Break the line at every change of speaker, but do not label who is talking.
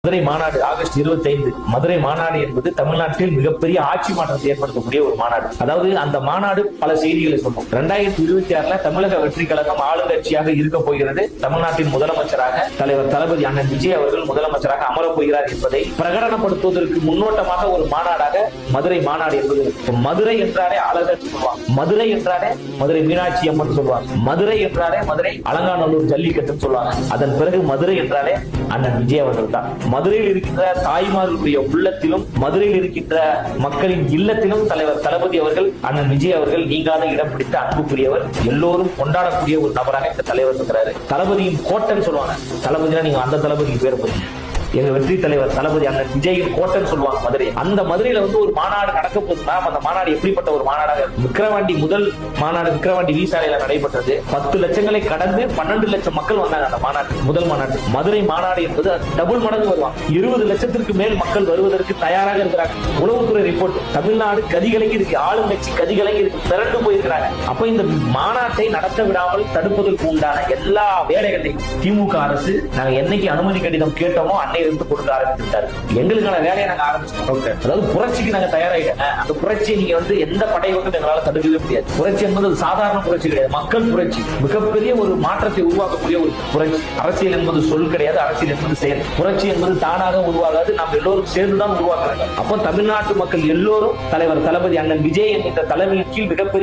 மதுரை மாநாடு ஆகஸ்ட் 25 மதுரை மாநாடு என்பது தமிழ்நாட்டில் மிகப்பெரிய ஆட்சி மாற்றத்தை ஏற்படுத்தக்கூடிய ஒரு மாநாடு. அதாவது அந்த மாநாடு பல செய்திகளை சொல்லும். 2026 தமிழக வெற்றி கழகம் ஆளுங்கட்சியாக இருக்க போகிறது. தமிழ்நாட்டின் முதலமைச்சராக தலைவர் தளபதி அண்ணன் விஜய் அவர்கள் முதலமைச்சராக அமரப் போகிறார் என்பதை பிரகடனப்படுத்துவதற்கு முன்னோட்டமாக ஒரு மாநாடாக மதுரை மாநாடு என்பது. மதுரை என்றாலே அழகர் சொல்லுவாங்க, மதுரை என்றாலே மதுரை மீனாட்சி அம்மன் சொல்லுவாங்க, மதுரை என்றாலே மதுரை அலங்காநல்லூர் ஜல்லிக்கட்டுன்னு சொல்லுவாங்க. அதன் பிறகு மதுரை என்றாலே அண்ணன் விஜய் அவர்கள் தான். மதுரையில் இருக்கின்ற தாய்மார்களுடைய உள்ளத்திலும் மதுரையில் இருக்கின்ற மக்களின் இல்லத்திலும் தலைவர் தளபதி அவர்கள் அண்ணன் விஜய் அவர்கள் நீங்காத இடம் பிடித்த அன்புக்குரியவர், எல்லோரும் கொண்டாடக்கூடிய ஒரு நபராக இந்த தலைவர் இருக்கிறாரு. தளபதியின் கோட்டன் சொல்லுவாங்க. தளபதினா நீங்க அந்த தளபதிக்கு பேர் போறீங்க. எங்க வெற்றி தலைவர் தளபதி அண்ணன் விஜயின் கோட்டன் சொல்லுவாங்க மதுரை. அந்த மதுரையில ஒரு மாநாடு நடக்க போதுன்னா அந்த மாநாடு எப்படிப்பட்ட ஒரு மாநாடாக விக்கிரவாண்டி முதல் மாநாடு விக்கிரவாண்டி வீசாலையில நடைபெற்றது. 10 லட்சங்களை கடந்து 12 லட்சம் மக்கள் வந்தாங்க அந்த மாநாட்டு முதல் மாநாடு. மதுரை மாநாடு என்பது டபுள் மடங்கு வருவாங்க. 20 லட்சத்திற்கு மேல் மக்கள் வருவதற்கு தயாராக இருக்கிறாங்க. உளவுத்துறை ரிப்போர்ட், தமிழ்நாடு கதிகலங்கி இருக்கு, ஆளுங்கட்சி கதிகலங்கி இருக்கு, திரண்டு போயிருக்கிறாங்க. அப்ப இந்த மாநாட்டை நடத்த விடாமல் தடுப்பதற்கு உண்டான எல்லா வேலைகளையும் திமுக அரசு நாங்க என்னைக்கு அனுமதி கடிதம் கேட்டோமோ அன்னை இருந்து கொடுக்க ஆரம்பிச்சுட்டாரு. எங்களுக்கான வேலையை நாங்க ஆரம்பிச்சிட்டோம். அதாவது புரட்சிக்கு நாங்க தயாராகிட்டோம். அந்த புரட்சியை நீங்க எந்த படையோடு எங்களால தடுக்கவே முடியாது. புரட்சி என்பது சாதாரண புரட்சி கிடையாது, மக்கள் புரட்சி. மிகப்பெரிய ஒரு மாற்றத்தை உருவாக்கக்கூடிய ஒரு புரட்சி. அரசியல் என்பது சொல் கிடையாது, அரசியல் என்பது செயல். புரட்சி என்பது தானாக உருவாகாது, நாம் எல்லோரும் சேர்ந்துதான் உருவாக்குறாங்க. அப்போ தமிழ்நாட்டு மக்கள் எல்லோரும் தலைவர் தளபதி அண்ணன் விஜய் என்கின்ற தலைமையின் கீழ் மிகப்பெரிய